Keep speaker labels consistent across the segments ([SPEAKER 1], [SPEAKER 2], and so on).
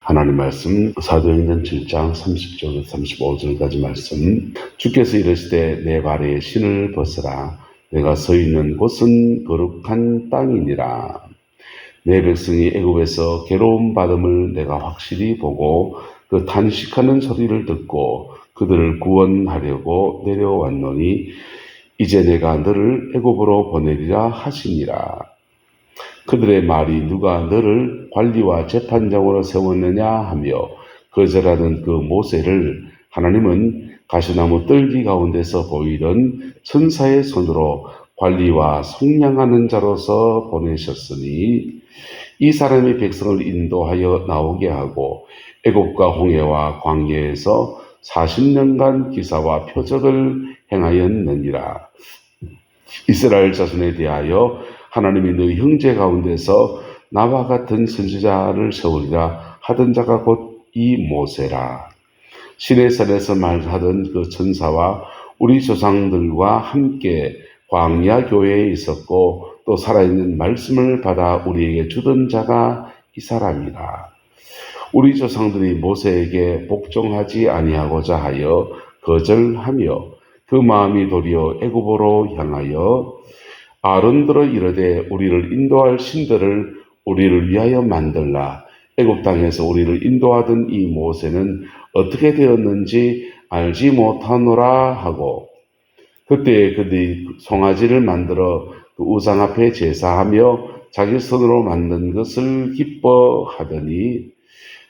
[SPEAKER 1] 하나님 말씀 사도행전 7장 30절 35절까지 말씀. 주께서 이르시되 내 발에 신을 벗으라. 내가 서 있는 곳은 거룩한 땅이니라. 내 백성이 애굽에서 괴로움 받음을 내가 확실히 보고 그 탄식하는 소리를 듣고 그들을 구원하려고 내려왔노니 이제 내가 너를 애굽으로 보내리라 하시니라. 그들의 말이 누가 너를 관리와 재판장으로 세웠느냐 하며 거절하는 그 모세를 하나님은 가시나무 뜰기 가운데서 보이던 천사의 손으로 관리와 속량하는 자로서 보내셨으니 이 사람이 백성을 인도하여 나오게 하고 애굽과 홍해와 광야에서 40년간 기사와 표적을 행하였느니라. 이스라엘 자손에 대하여 하나님이 너희 형제 가운데서 나와 같은 선지자를 세우리라 하던 자가 곧 이 모세라. 시내산에서 말하던 그 천사와 우리 조상들과 함께 광야 교회에 있었고 또 살아있는 말씀을 받아 우리에게 주던 자가 이 사람이라. 우리 조상들이 모세에게 복종하지 아니하고자 하여 거절하며 그 마음이 도리어 애굽으로 향하여 아론들어 이르되 우리를 인도할 신들을 우리를 위하여 만들라. 애굽 땅에서 우리를 인도하던 이 모세는 어떻게 되었는지 알지 못하노라 하고 그때 그들이 송아지를 만들어 그 우상 앞에 제사하며 자기 손으로 만든 것을 기뻐하더니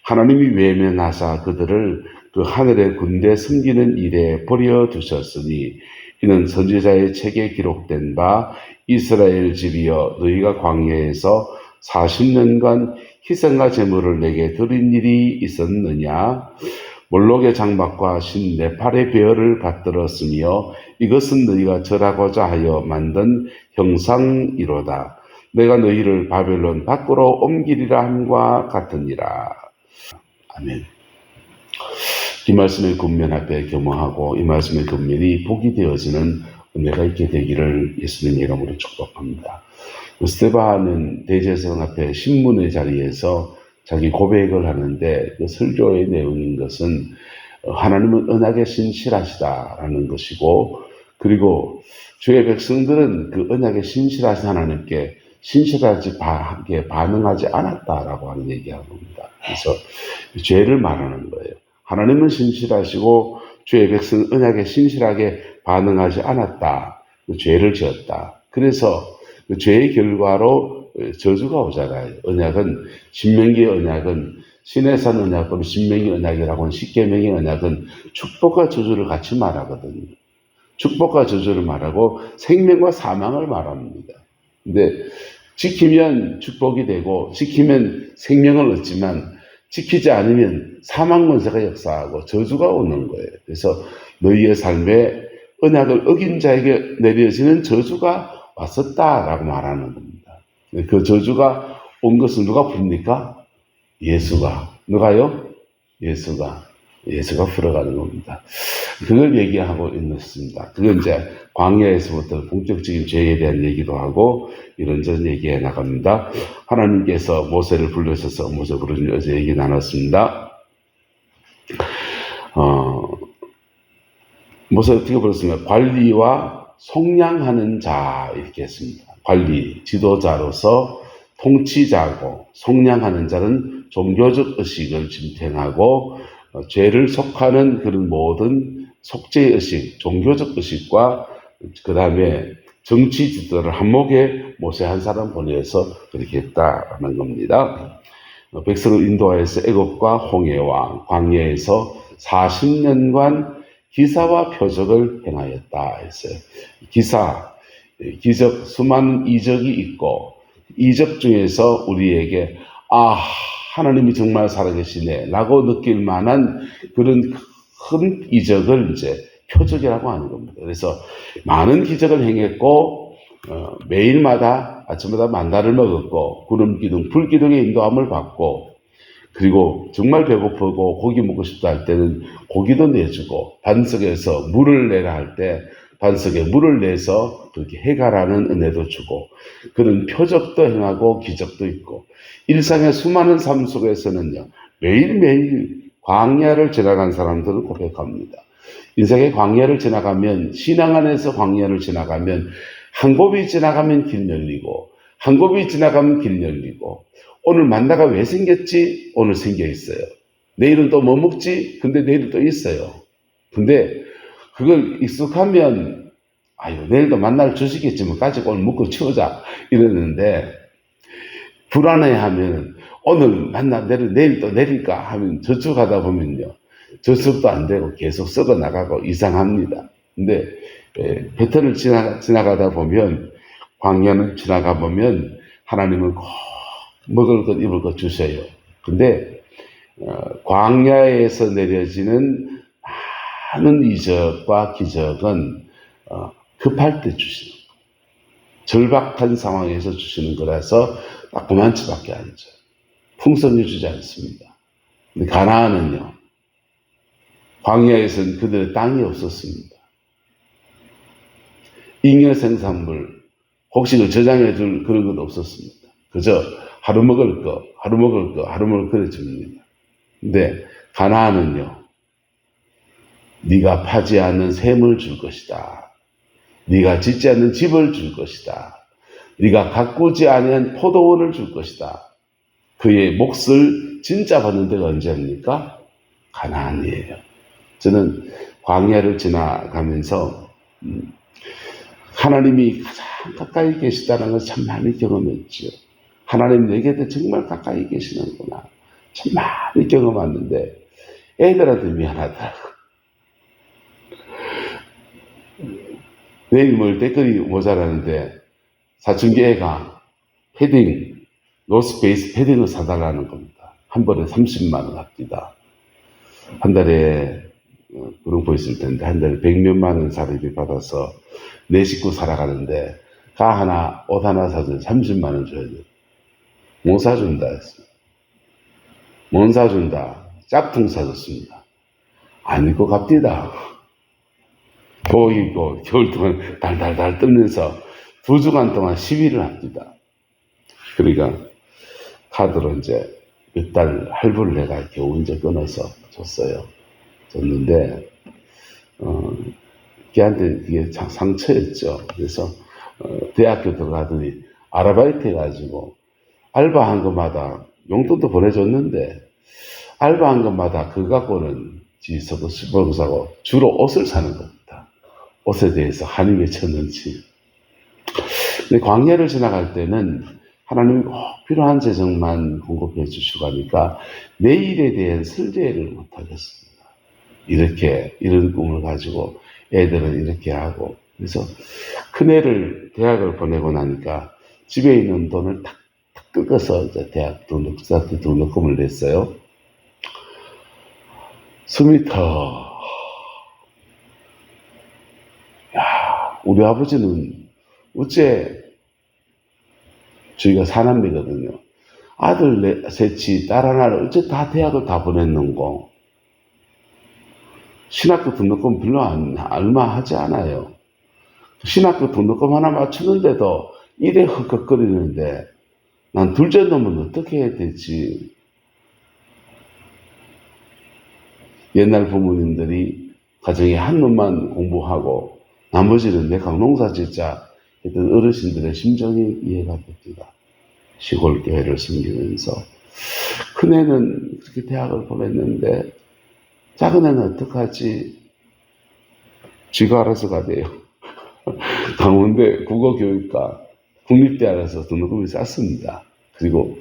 [SPEAKER 1] 하나님이 외면하사 그들을 그 하늘의 군대 섬기는 일에 버려두셨으니 이는 선지자의 책에 기록된 바 이스라엘 집이여 너희가 광야에서 40년간 희생과 제물을 내게 드린 일이 있었느냐. 몰록의 장막과 신 네팔의 배열을 받들었으며 이것은 너희가 절하고자 하여 만든 형상이로다. 내가 너희를 바벨론 밖으로 옮기리라 함과 같으니라. 아멘. 이 말씀의 근면 앞에 겸허하고 이 말씀의 근면이 복이 되어지는 은혜가 있게 되기를 예수님의 이름으로 축복합니다. 스데반은 대제사장 앞에 신문의 자리에서 자기 고백을 하는데 그 설교의 내용인 것은 하나님은 언약에 신실하시다라는 것이고 그리고 주의 백성들은 그 언약에 신실하신 하나님께 신실하게 반응하지 않았다라고 하는 얘기합니다. 그래서 죄를 말하는 거예요. 하나님은 신실하시고 주의 백성 언약에 신실하게 반응하지 않았다. 죄를 지었다. 그래서 그 죄의 결과로 저주가 오잖아요. 언약은 신명기의 언약은 시내산 언약은 신명기 언약이라고 하는 십계명의 언약은 축복과 저주를 같이 말하거든요. 축복과 저주를 말하고 생명과 사망을 말합니다. 근데 지키면 축복이 되고 지키면 생명을 얻지만 지키지 않으면 사망 권세가 역사하고 저주가 오는 거예요. 그래서 너희의 삶에 언약을 어긴 자에게 내려지는 저주가 왔었다라고 말하는 겁니다. 그 저주가 온 것은 누가 풉니까? 예수가. 누가요? 예수가 풀어가는 겁니다. 그걸 얘기하고 있습니다. 그건 이제 광야에서부터 본격적인 죄에 대한 얘기도 하고 이런저런 얘기해 나갑니다. 하나님께서 모세를 불러셔서 모세 부르신 어제 얘기 나눴습니다. 모세 어떻게 불렀습니까? 관리와 속량하는 자 이렇게 했습니다. 관리, 지도자로서 통치자고 속량하는 자는 종교적 의식을 집행하고 죄를 속하는 그런 모든 속죄의 의식, 종교적 의식과 그 다음에 정치 지도를 한목에 모세 한 사람 보내서 그렇게 했다라는 겁니다. 백성을 인도하여서 애굽과 홍해와 광야에서 40년간 기사와 표적을 행하였다 했어요. 기적, 수많은 이적이 있고 이적 중에서 우리에게 하나님이 정말 살아계시네 라고 느낄 만한 그런 큰 이적을 이제 표적이라고 하는 겁니다. 그래서 많은 기적을 행했고 매일마다 아침마다 만나를 먹었고 구름 기둥, 불 기둥의 인도함을 받고 그리고 정말 배고프고 고기 먹고 싶다 할 때는 고기도 내주고 반석에서 물을 내라 할 때 반석에 물을 내서 그렇게 해가라는 은혜도 주고 그런 표적도 행하고 기적도 있고 일상의 수많은 삶 속에서는요 매일매일 광야를 지나간 사람들은 고백합니다. 인생의 광야를 지나가면, 신앙 안에서 광야를 지나가면, 한 곱이 지나가면 길 열리고, 한 곱이 지나가면 길 열리고, 오늘 만나가 왜 생겼지? 오늘 생겨 있어요. 내일은 또 뭐 먹지? 근데 내일은 또 있어요. 근데 그걸 익숙하면, 아유, 내일도 만날 주시겠지, 뭐, 가지고 오늘 먹고 치우자. 이러는데, 불안해하면, 오늘 만나, 내일 또 내릴까? 하면 저축하다 보면요. 저축도 안 되고 계속 썩어 나가고 이상합니다. 근데, 배터를 지나가다 보면, 광야를 지나가 보면, 하나님은 꼭 먹을 것, 입을 것 주셔요. 근데, 광야에서 내려지는 많은 이적과 기적은 급할 때 주시는 거예요. 절박한 상황에서 주시는 거라서 딱 그만치밖에 안 줘요. 풍성히 주지 않습니다. 근데 가나안은요, 광야에서는 그들의 땅이 없었습니다. 잉여 생산물, 곡식을 저장해 줄 그런 것도 없었습니다. 그저 하루 먹을 거, 하루 먹을 거, 하루 먹을 거 줍니다. 근데 가나안은요, 네가 파지 않는 샘을 줄 것이다. 네가 짓지 않는 집을 줄 것이다. 네가 가꾸지 아니한 포도원을 줄 것이다. 그의 몫을 진짜 받는 데가 언제입니까? 가나안이에요. 저는 광야를 지나가면서 하나님이 가장 가까이 계시다는 걸 참 많이 경험했죠. 하나님 내게도 정말 가까이 계시는구나. 참 많이 경험했는데 애들한테 미안하더라고. 내일 뭘 댓글이 모자라는데 사춘기 애가 패딩, 노스페이스 패딩을 사달라는 겁니다. 한 번에 30만 원 합니다. 한 달에 그런 거 있을 텐데 한 달에 100몇만 원 사례비 받아서 내 식구 살아가는데 옷 하나 사주면 30만 원 줘야 돼. 못 사준다 했어요. 못 사준다. 짝퉁 사줬습니다. 안 입고 갑디다. 복 입고 겨울 동안 달달달 뜨면서 2주간 동안 시위를 합니다. 그러니까 카드로 이제 몇 달 할부를 내가 겨우 이제 끊어서 줬어요. 줬는데, 걔한테 그게 참 상처였죠. 그래서, 대학교 들어가더니 아르바이트 해가지고 알바한 것마다 용돈도 보내줬는데, 알바한 것마다 그거 갖고는 지서도 수박을 사고 주로 옷을 사는 겁니다. 옷에 대해서 한이 맺혔는지. 근데 광야를 지나갈 때는 하나님이 꼭 필요한 재정만 공급해 주시고 하니까 내일에 대한 설계를 못 하겠습니다. 이런 꿈을 가지고 애들은 이렇게 하고, 그래서 큰애를 대학을 보내고 나니까 집에 있는 돈을 탁 뜯어서 이제 대학 등록금을 냈어요. 숨이 터. 야, 우리 아버지는 어째, 저희가 사남매거든요. 아들 셋이 딸 하나를 어째 다 대학을 다 보냈는고. 신학교 등록금 별로 얼마 하지 않아요. 신학교 등록금 하나 맞추는데도 이래 헉헉거리는데 난 둘째 놈은 어떻게 해야 되지? 옛날 부모님들이 가정에 한 놈만 공부하고 나머지는 내가 농사 짓자 했던 어르신들의 심정이 이해가 됩니다. 시골 교회를 섬기면서 큰애는 그렇게 대학을 보냈는데 작은 애는 어떡하지? 쥐가 알아서 가대요. 강원대 국어교육과 국립대학에서 등록금이 쌌습니다. 그리고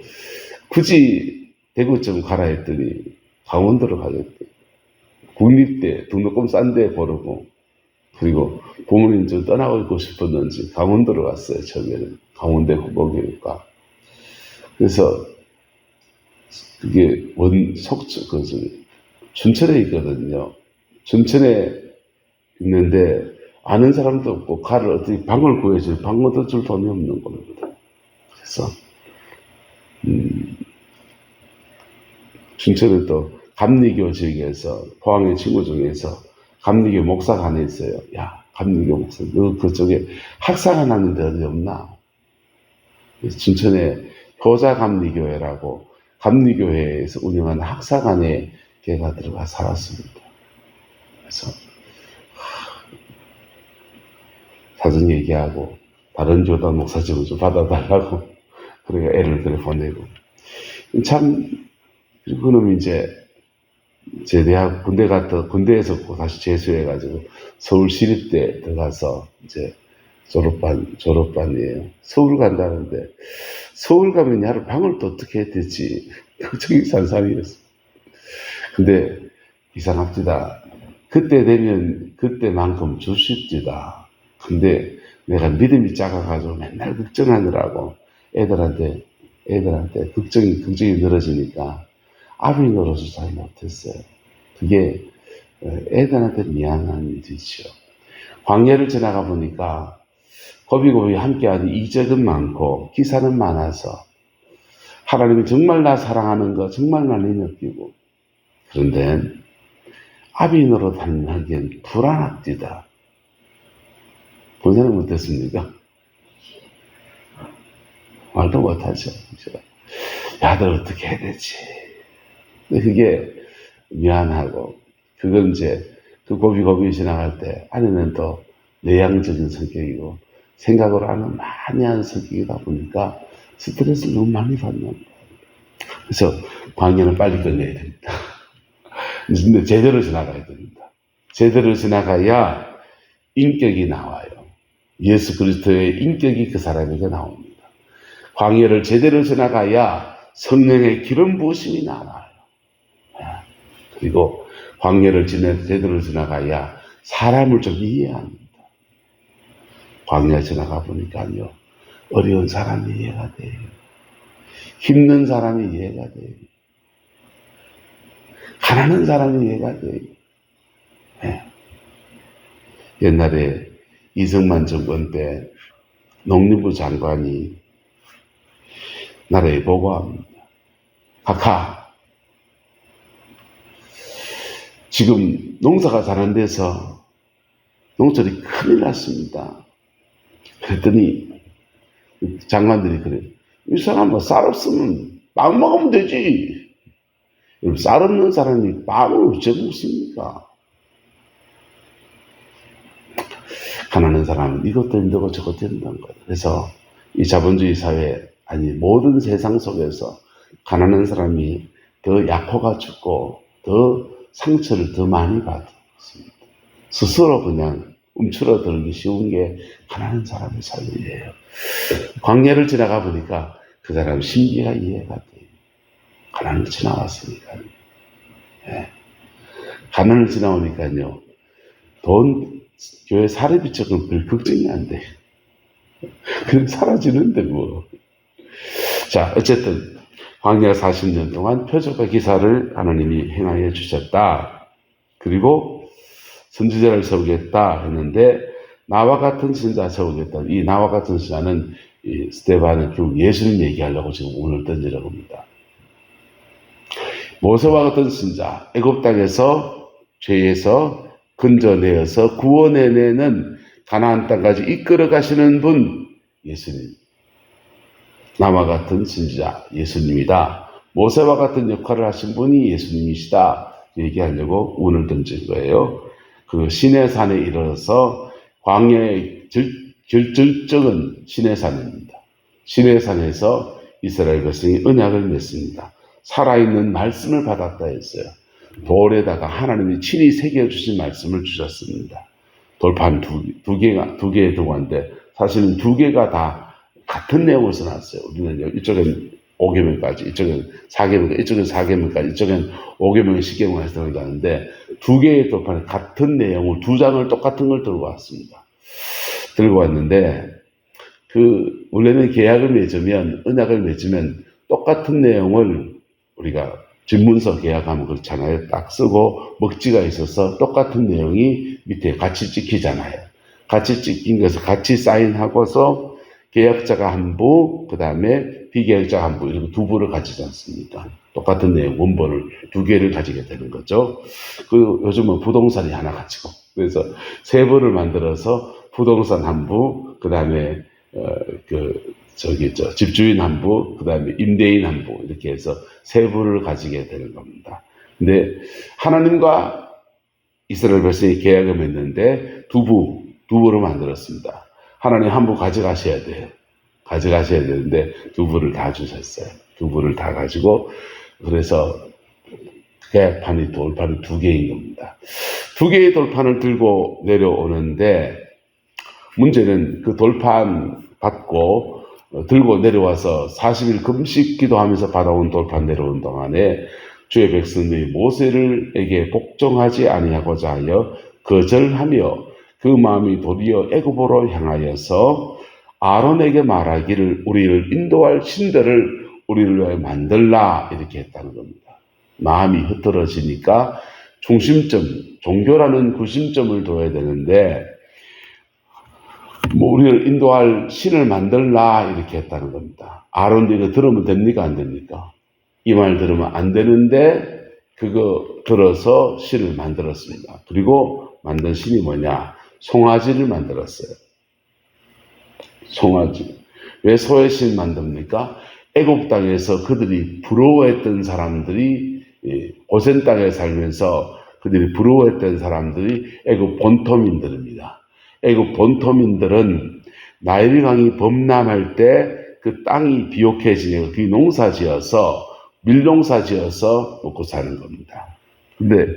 [SPEAKER 1] 굳이 대구점 가라 했더니 강원도로 가겠대. 국립대 등록금 싼 데 고르고, 그리고 부모님 좀 떠나고 싶었는지 강원도로 갔어요. 처음에는 강원대 국어교육과. 그래서 그게 춘천에 있거든요. 춘천에 있는데 아는 사람도 없고 가를 어떻게 방을 구해줄, 방 얻어줄 돈이 없는 겁니다. 그래서 춘천에 또 감리교 지역에서 포항의 친구 중에서 감리교 목사가 하나 있어요. 야, 감리교 목사, 너 그쪽에 학사가 났는데 어디 없나? 춘천에 효자감리교회라고 감리교회에서 운영하는 학사관에 걔가 들어가 살았습니다. 그래서 사정 얘기하고 다른 교단 목사직을 좀 받아달라고 그러니까 애를 그래 보내고 참 그놈이 이제 제대하고 군대에서 다시 재수해가지고 서울 시립대 들어가서 이제 졸업반이에요. 서울 간다는데 서울 가면 야를 방을 또 어떻게 해야 되지 걱정이 산산이었어. 근데 이상합니다. 그때 되면 그때만큼 주십니다. 근데 내가 믿음이 작아가지고 맨날 걱정하느라고 애들한테 걱정이 늘어지니까 아비 노릇을 잘 못했어요. 그게 애들한테 미안한 일이죠. 광야를 지나가 보니까 고비고비 함께하는 이적은 많고 기사는 많아서 하나님이 정말 나 사랑하는 거 정말 많이 느끼고 그런데 아비 노릇 하기엔 불안합니다. 본사는 못했습니까? 말도 못하죠. 그죠? 야들 어떻게 해야 되지? 근데 그게 미안하고, 그건 이제 그 고비 지나갈 때 아내는 또 내향적인 성격이고, 생각을 하는 많이 하는 성격이다 보니까 스트레스를 너무 많이 받는 거예요. 그래서 광야는 빨리 끝내야 됩니다. 근데 제대로 지나가야 됩니다. 제대로 지나가야 인격이 나와요. 예수 그리스도의 인격이 그 사람에게 나옵니다. 광야를 제대로 지나가야 성령의 기름 부으심이 나와요. 그리고 광야를 제대로 지나가야 사람을 좀 이해합니다. 광야 지나가 보니까요, 어려운 사람이 이해가 돼요. 힘든 사람이 이해가 돼요. 가난한 사람이 이해가 돼요. 네. 옛날에 이승만 정권 때 농림부 장관이 나라에 보고합니다. 각하, 지금 농사가 잘 안 돼서 농철이 큰일 났습니다. 그랬더니 장관들이 그래요. 이 사람 뭐 쌀 없으면 빵 먹으면 되지. 쌀 없는 사람이 빵을 어째 먹습니까? 가난한 사람은 이것도 힘들고 저것도 힘든 거예요. 그래서 이 자본주의 사회, 아니 모든 세상 속에서 가난한 사람이 더 약호가 죽고 더 상처를 더 많이 받습니다. 스스로 그냥 움츠러들기 쉬운 게 가난한 사람의 삶이에요. 광야를 지나가 보니까 그 사람 심기가 이해가 돼요. 가난을 지나왔으니까요. 네. 가난을 지나오니까요. 교회 사례비 조금 별 걱정이 안 돼요. 그냥 사라지는데 뭐. 자, 어쨌든 광야 40년 동안 표적과 기사를 하나님이 행하여 주셨다. 그리고 선지자를 세우겠다 했는데 나와 같은 선지자 세우겠다. 이 나와 같은 선지자는 이 스데반은 결국 예수님 얘기하려고 지금 오늘 던지려고 합니다. 모세와 같은 선지자, 애굽 땅에서 죄에서 건져내어서 구원해내는 가나안 땅까지 이끌어 가시는 분 예수님. 나와 같은 선지자 예수님이다. 모세와 같은 역할을 하신 분이 예수님이시다. 얘기하려고 운을 던진 거예요. 그 시내산에 이르러서 광야의 결정은 시내산입니다. 시내산에서 이스라엘 백성이 언약을 맺습니다. 살아있는 말씀을 받았다 했어요. 돌에다가 하나님이 친히 새겨주신 말씀을 주셨습니다. 돌판 두 개의 동화인데 사실은 두 개가 다 같은 내용을 써놨어요. 우리는 이쪽엔 5계명까지, 이쪽엔 4계명, 이쪽엔 4계명까지, 이쪽엔 5계명, 10계명까지 들어가는데 두 개의 돌판에 같은 내용을 두 장을 똑같은 걸 들고 왔습니다. 들고 왔는데 원래는 계약을 맺으면 언약을 맺으면 똑같은 내용을 우리가 집문서 계약하면 그렇잖아요. 딱 쓰고 먹지가 있어서 똑같은 내용이 밑에 같이 찍히잖아요. 같이 찍힌 것을 같이 사인하고서 계약자가 한 부, 그 다음에 비계약자가 한 부, 이렇게 두 부를 가지지 않습니까? 똑같은 내용, 원본을 두 개를 가지게 되는 거죠. 요즘은 부동산이 하나 가지고. 그래서 세 부를 만들어서 부동산 한 부, 그 다음에 집주인 한 부, 그 다음에 임대인 한 부, 이렇게 해서 세 부를 가지게 되는 겁니다. 근데 하나님과 이스라엘 백성이 계약을 맺는데 두 부로 만들었습니다. 하나님 한 부 가져가셔야 돼요. 가져가셔야 되는데 두 부를 다 주셨어요. 두 부를 다 가지고, 그래서 돌판이 두 개인 겁니다. 두 개의 돌판을 들고 내려오는데, 문제는 그 돌판 받고 들고 내려와서 40일 금식 기도하면서 받아온 돌판 내려온 동안에 주의 백성들이 모세를에게 복종하지 아니하고자 하여 거절하며 그 마음이 도리어 애굽으로 향하여서 아론에게 말하기를 우리를 인도할 신들을 우리를 위해 만들라, 이렇게 했다는 겁니다. 마음이 흐트러지니까 종교라는 구심점을 둬야 되는데 우리를 인도할 신을 만들라, 이렇게 했다는 겁니다. 아론도 이거 들으면 됩니까? 안 됩니까? 이 말 들으면 안 되는데 그거 들어서 신을 만들었습니다. 그리고 만든 신이 뭐냐? 송아지를 만들었어요. 송아지. 왜 소의 신 만듭니까? 애굽 땅에서 그들이 부러워했던 사람들이, 고센 땅에 살면서 그들이 부러워했던 사람들이 애굽 본토민들입니다. 애굽 본토민들은 나일강이 범람할 때 그 땅이 비옥해지니까 그 농사 지어서, 밀농사 지어서 먹고 사는 겁니다. 근데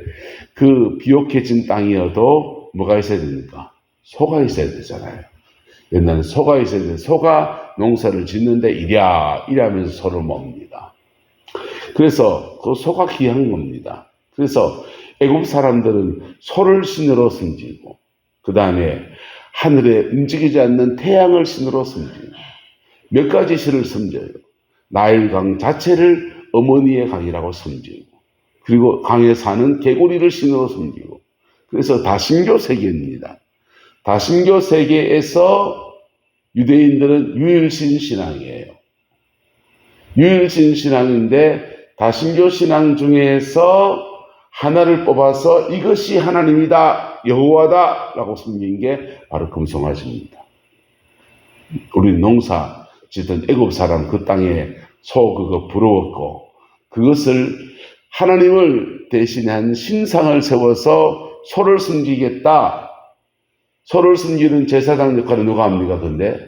[SPEAKER 1] 그 비옥해진 땅이어도 뭐가 있어야 됩니까? 소가 있어야 되잖아요. 옛날에 소가 있어야 돼. 소가 농사를 짓는데 이랴하면서 소를 먹습니다. 그래서 그 소가 귀한 겁니다. 그래서 애굽 사람들은 소를 신으로 섬기고, 그 다음에 하늘에 움직이지 않는 태양을 신으로 섬기고, 몇 가지 신을 섬겨요. 나일강 자체를 어머니의 강이라고 섬기고, 그리고 강에 사는 개구리를 신으로 섬기고, 그래서 다신교 세계입니다. 다신교 세계에서 유대인들은 유일신 신앙이에요. 유일신 신앙인데 다신교 신앙 중에서 하나를 뽑아서 이것이 하나님이다, 여호와다 라고 섬긴 게 바로 금송아지입니다. 우리 농사 짓던 애굽 사람 그 땅에 소 그거 부러웠고, 그것을 하나님을 대신한 신상을 세워서 소를 섬기겠다. 소를 섬기는 제사장 역할을 누가 합니까? 근데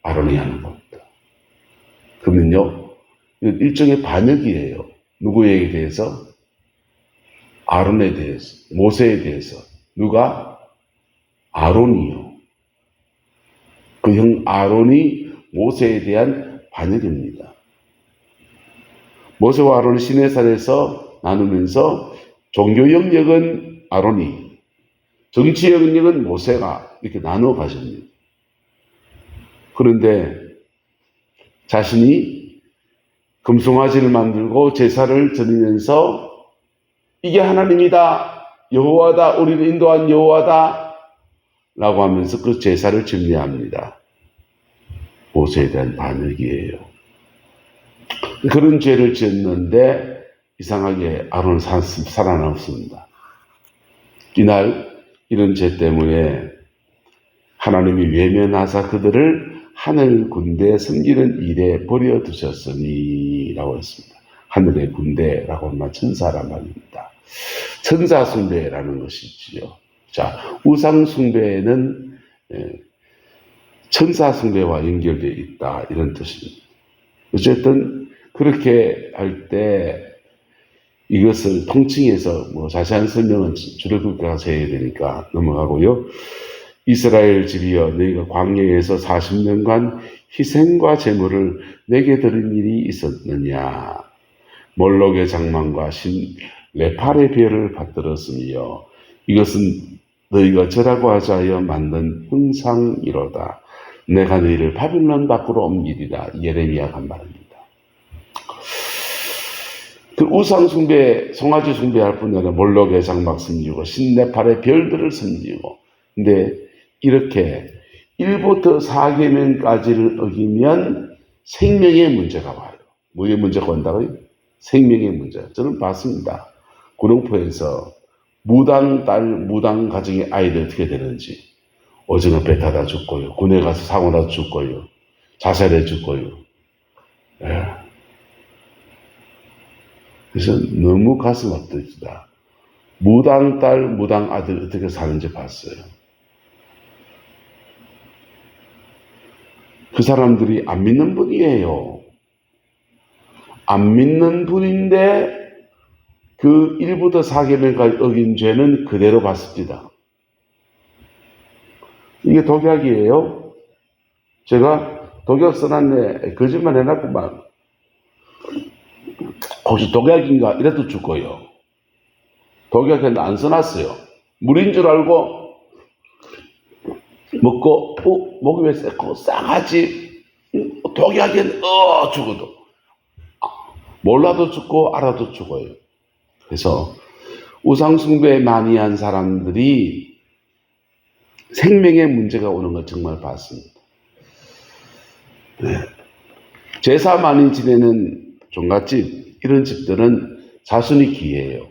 [SPEAKER 1] 아론이 하는 겁니다. 그러면요, 일종의 반역이에요. 누구에게 대해서? 아론에 대해서, 모세에 대해서. 누가? 아론이요. 그 형 아론이 모세에 대한 반역입니다. 모세와 아론이 시내산에서 나누면서 종교 영역은 아론이, 정치 영역은 모세가 이렇게 나누어 가십니다. 그런데 자신이 금송아지를 만들고 제사를 드리면서 이게 하나님이다, 여호와다, 우리를 인도한 여호와다 라고 하면서 그 제사를 증례합니다. 모세에 대한 반역이에요. 그런 죄를 지었는데 이상하게 아론은 살아남습니다. 이날 이런 죄 때문에 하나님이 외면하사 그들을 하늘 군대에 섬기는 일에 버려두셨으니 라고 했습니다. 하늘의 군대라고 하면 천사란 말입니다. 천사 숭배라는 것이지요. 자, 우상 숭배는 천사 숭배와 연결되어 있다, 이런 뜻입니다. 어쨌든 그렇게 할 때 이것을 통칭해서 자세한 설명은 주력국에 가서 해야 되니까 넘어가고요. 이스라엘 집이여, 너희가 광야에서 40년간 희생과 제물을 내게 드린 일이 있었느냐? 몰록의 장막과 신 레팔의 별을 받들었으며 이것은 너희가 절하고 하자 하여 만든 형상이로다. 내가 너희를 바빌론 밖으로 옮기리라. 예레미야가 한 말입니다. 그 우상 숭배, 송아지 숭배할 뿐 아니라 몰록의 장막 섬기고 신네팔의 별들을 섬기고, 근데 이렇게 1부터 4계명까지를 어기면 생명의 문제가 와요. 뭐의 문제가 온다고요? 생명의 문제. 저는 봤습니다. 구룡포에서 무당 가정의 아이들 어떻게 되는지. 오징어 배 타다 죽고요. 군에 가서 사고 나서 죽고요. 자살해 죽고요. 예. 그래서 너무 가슴 아프다. 무당 딸, 무당 아들 어떻게 사는지 봤어요. 그 사람들이 안 믿는 분이에요. 안 믿는 분인데 그 일부터 사계명까지 어긴 죄는 그대로 받습니다. 이게 독약이에요. 제가 독약 써놨네. 거짓말 해놨구만. 혹시 독약인가? 이래도 죽고요. 독약했는데 안 써놨어요. 물인 줄 알고 먹고, 목이 왜 쎄고 싸가지? 독약은, 죽어도. 몰라도 죽고, 알아도 죽어요. 그래서 우상숭배 많이 한 사람들이 생명에 문제가 오는 걸 정말 봤습니다. 네. 제사 많이 지내는 종갓집, 이런 집들은 자손이 귀해요.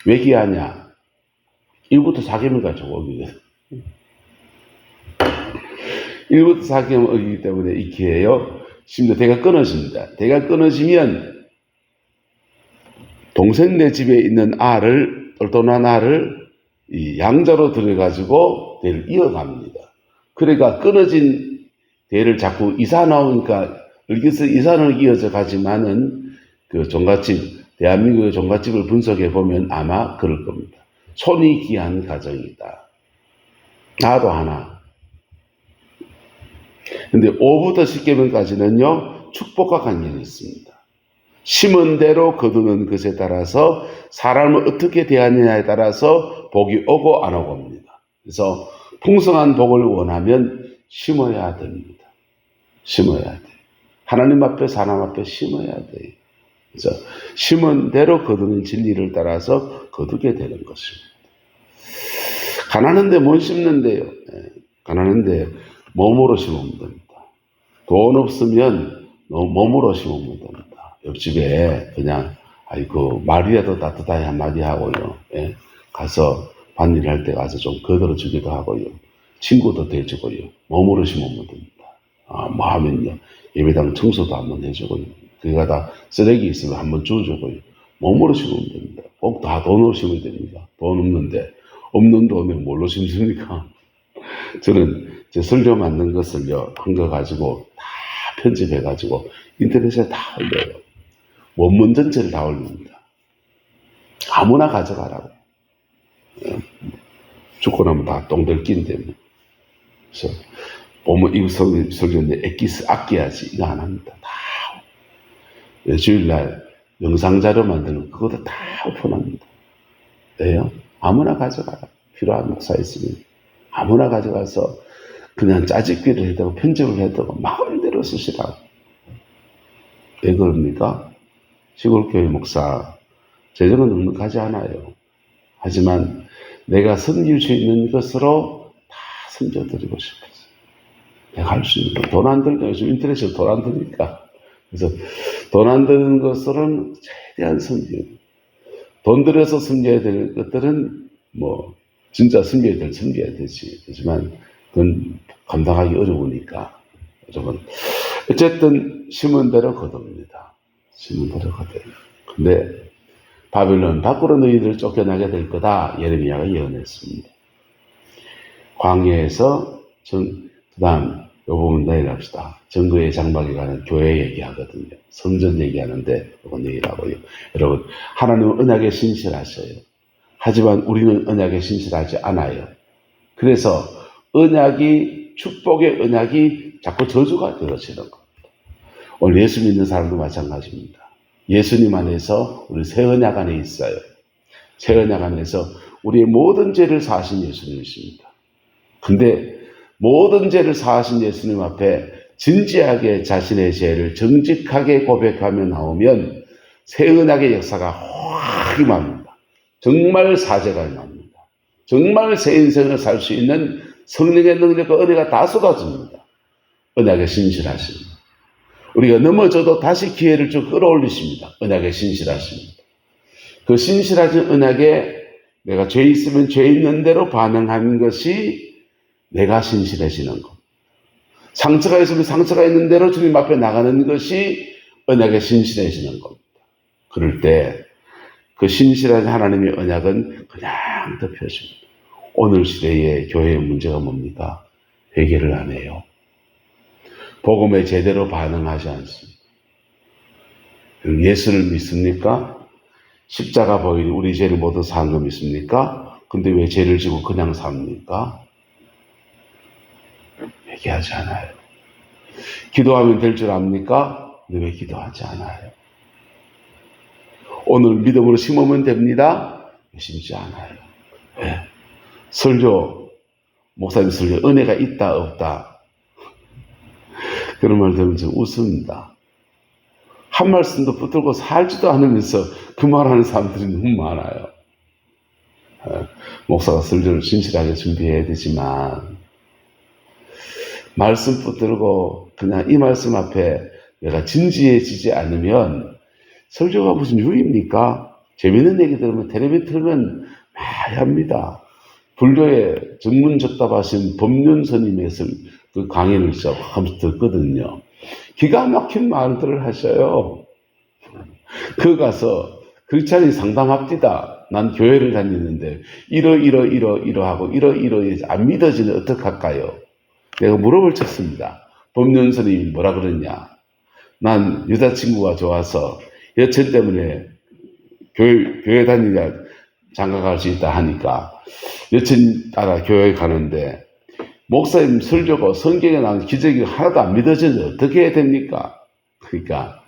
[SPEAKER 1] 왜 귀하냐? 1부터 4계명까지 어기거든. 1부터 4계명 어기기 때문에 이 귀해요. 심지어 대가 끊어집니다. 대가 끊어지면 동생네 집에 있는 알을, 똘똘한 알을 이 양자로 들여가지고 대를 이어갑니다. 그러니까 끊어진 대를 자꾸 이사 나오니까 여기서 이사는 이어져 가지만은 그 종갓집, 대한민국의 종갓집을 분석해 보면 아마 그럴 겁니다. 손이 귀한 가정이다. 나도 하나. 근데 5부터 10계명까지는요, 축복과 관련이 있습니다. 심은 대로 거두는 것에 따라서 사람을 어떻게 대하느냐에 따라서 복이 오고 안 오고 옵니다. 그래서 풍성한 복을 원하면 심어야 됩니다. 심어야 돼요. 하나님 앞에 사람 앞에 심어야 돼요. 그래서 심은 대로 거두는 진리를 따라서 거두게 되는 것입니다. 가난한데 못 심는데요. 가난한데 몸으로 심으면 됩니다. 돈 없으면 몸으로 심으면 됩니다. 옆집에 그냥 아이고 말이라도 따뜻하게 한마디 하고요. 가서 반일 할 때 가서 좀 거들어 주기도 하고요. 친구도 대주고요. 몸으로 심으면 됩니다. 뭐 하면요. 예배당 청소도 한번 해주고요. 그가 다 쓰레기 있으면 한번 주워주고요. 몸으로 심으면 됩니다. 꼭 다 돈으로 심어야 됩니다. 돈 없는데, 없는 돈에 뭘로 심습니까? 저는 제 설교 만든 것을요, 한 거 가지고 다 편집해가지고 인터넷에 다 올려요. 원문 전체를 다 올립니다. 아무나 가져가라고. 죽고 나면 다 똥들 낀데. 그래서 보면 이거 설교인데 엑기스 아껴야지. 이거 안 합니다. 다. 주일날 영상자료 만들면 그것도 다 오픈합니다. 왜요? 아무나 가져가라. 필요한 목사 있으면 아무나 가져가서 그냥 짜집기를 해도 편집을 해도 마음대로 쓰시라고. 왜 그럽니까? 시골교회 목사 재정은 넉넉하지 않아요. 하지만 내가 섬길 수 있는 것으로 다 섬겨드리고 싶어서 내가 할 수 있는 거. 돈 안 들고 요즘 인터넷에 돈 안 드니까. 그래서 돈 안 드는 것들은 최대한 섬기고, 돈 들여서 섬겨야 될 것들은 뭐 진짜 섬겨야 되지. 하지만 그건 감당하기 어려우니까. 여러분 어쨌든 심은 대로 거둡니다. 심은 대로 거둬요. 근데 바빌론 밖으로 너희들 쫓겨나게 될 거다. 예레미야가 예언했습니다. 광야에서 그 다음 이 부분 내일 합시다. 정거의 장막에 가는 교회 얘기하거든요. 성전 얘기하는데 이거 내일 하고요. 여러분 하나님은 언약에 신실하셔요. 하지만 우리는 언약에 신실하지 않아요. 그래서 언약이, 축복의 언약이 자꾸 저주가 되어지는 겁니다. 오늘 예수 믿는 사람도 마찬가지입니다. 예수님 안에서 우리 새 언약 안에 있어요. 새 언약 안에서 우리의 모든 죄를 사하신 예수님이십니다. 근데 모든 죄를 사하신 예수님 앞에 진지하게 자신의 죄를 정직하게 고백하며 나오면 새 언약의 역사가 확 임합니다. 정말 사죄가 임합니다. 정말 새 인생을 살 수 있는 성령의 능력과 은혜가 다 쏟아집니다. 언약에 신실하십니다. 우리가 넘어져도 다시 기회를 쭉 끌어올리십니다. 언약에 신실하십니다. 그 신실하신 언약에 내가 죄 있으면 죄 있는 대로 반응하는 것이 내가 신실해지는 것. 상처가 있으면 상처가 있는 대로 주님 앞에 나가는 것이 언약의 신실해지는 겁니다. 그럴 때 그 신실한 하나님의 언약은 그냥 덮여집니다. 오늘 시대의 교회의 문제가 뭡니까? 회개를 안 해요. 복음에 제대로 반응하지 않습니다. 예수를 믿습니까? 십자가 보이니 우리 죄를 모두 사한 거 믿습니까? 근데 왜 죄를 지고 그냥 삽니까? 회개하지 않아요. 기도하면 될 줄 압니까? 근데 왜 기도하지 않아요? 오늘 믿음으로 심으면 됩니다. 심지 않아요. 왜? 설교, 목사님 설교, 은혜가 있다, 없다. 그런 말 들으면 좀 웃습니다. 한 말씀도 붙들고 살지도 않으면서 그 말하는 사람들이 너무 많아요. 목사가 설교를 진실하게 준비해야 되지만, 말씀 붙들고 그냥 이 말씀 앞에 내가 진지해지지 않으면 설교가 무슨 유입니까? 재밌는 얘기 들으면 텔레비 틀면 많이 합니다. 불교의 전문적답하신 법륜 스님의 그 강의를 진짜 하면서 듣거든요. 기가 막힌 말들을 하셔요. 그 가서 크리스찬이 상담합디다. 난 교회를 다니는데 이러하고 안 믿어지는 어떡할까요? 내가 물어볼 쳤습니다. 법륜 스님이 뭐라 그러냐? 난 여자친구가 좋아서 여친 때문에 교회 다니냐 장가갈 수 있다 하니까 여친 따라 교회 가는데 목사님 설교가 성경에 나온 기적이 하나도 안 믿어지는데 어떻게 해야 됩니까? 그러니까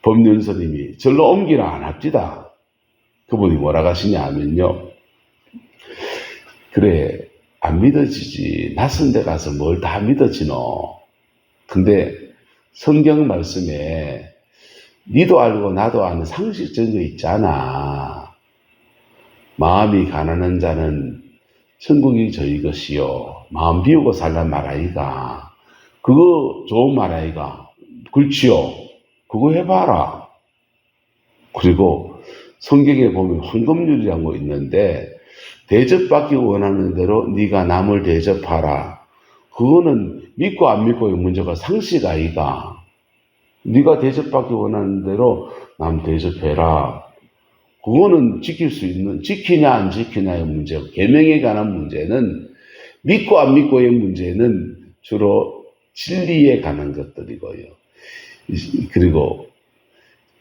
[SPEAKER 1] 법륜 스님이 절로 옮기라 안 합디다. 그분이 뭐라 하시냐 하면요. 그래 안 믿어지지. 낯선 데 가서 뭘 다 믿어지노. 근데 성경 말씀에 니도 알고 나도 아는 상식적인 거 있잖아. 마음이 가난한 자는 천국이 저희 것이요. 마음 비우고 살란 말아이가. 그거 좋은 말아이가. 그렇지요. 그거 해봐라. 그리고 성경에 보면 황금률이라는 거 있는데 대접받기 원하는 대로 네가 남을 대접하라. 그거는 믿고 안 믿고의 문제가 상식 아이가. 네가 대접받기 원하는 대로 남 대접해라. 그거는 지킬 수 있는, 지키냐 안 지키냐의 문제고, 계명에 관한 문제는 믿고 안 믿고의 문제는 주로 진리에 관한 것들이고요. 그리고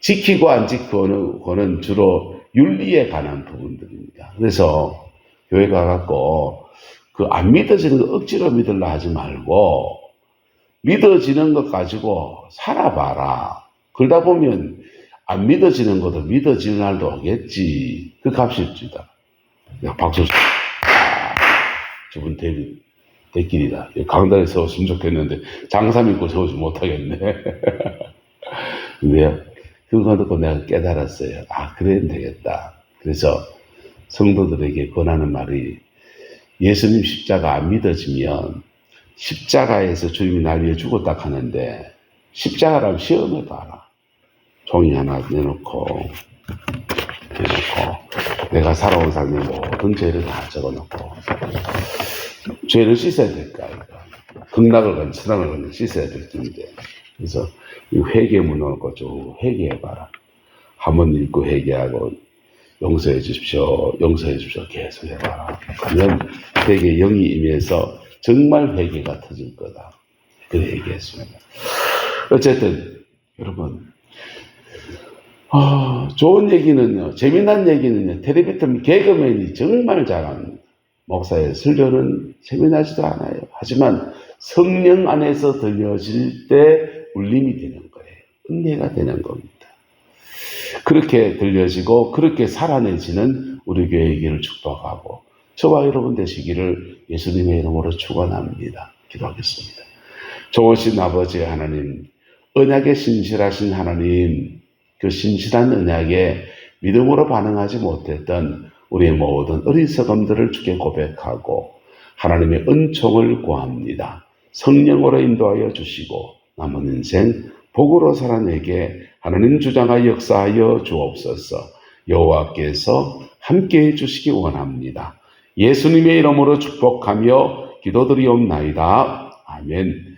[SPEAKER 1] 지키고 안 지키고는 주로 윤리에 관한 부분들입니다. 그래서 교회 가갖고 그 안 믿어지는 거 억지로 믿으려 하지 말고 믿어지는 것 가지고 살아봐라. 그러다 보면 안 믿어지는 것도 믿어지는 날도 오겠지. 그 값입니다. 박수. 저분 대길이다. 강단에 세웠으면 좋겠는데 장사 믿고 세우지 못하겠네. 근데요, 그거 듣고 내가 깨달았어요. 아, 그래야 되겠다. 그래서 성도들에게 권하는 말이 예수님 십자가 안 믿어지면 십자가에서 주님이 날 위해 죽었다 하는데 십자가라면 시험해봐라. 종이 하나 내놓고 내가 살아온 삶의 모든 죄를 다 적어놓고 죄를 씻어야 될까? 극락을 가는 천당을 가는 씻어야 될 텐데 그래서 이 회개문 놓고 쭉 회개해봐라. 한번 읽고 회개하고 용서해 주십시오. 계속 해봐라. 그러면 회개 영이 임해서 정말 회개가 터질 거다. 그래 얘기했습니다. 어쨌든 여러분 좋은 얘기는요. 재미난 얘기는요. 텔레비 틀면 개그맨이 정말 잘합니다. 목사의 설교는 재미나지도 않아요. 하지만 성령 안에서 들려질 때 울림이 되는 거예요. 은혜가 되는 겁니다. 그렇게 들려지고 그렇게 살아내지는 우리 교회의 길을 축복하고 저와 여러분 되시기를 예수님의 이름으로 축원합니다. 기도하겠습니다. 좋으신 아버지 하나님, 언약에 신실하신 하나님, 그 신실한 언약에 믿음으로 반응하지 못했던 우리의 모든 어리석음들을 주께 고백하고 하나님의 은총을 구합니다. 성령으로 인도하여 주시고 남은 인생 복으로 살아내게 하나님 주장하여 역사하여 주옵소서. 여호와께서 함께해 주시기 원합니다. 예수님의 이름으로 축복하며 기도드리옵나이다. 아멘.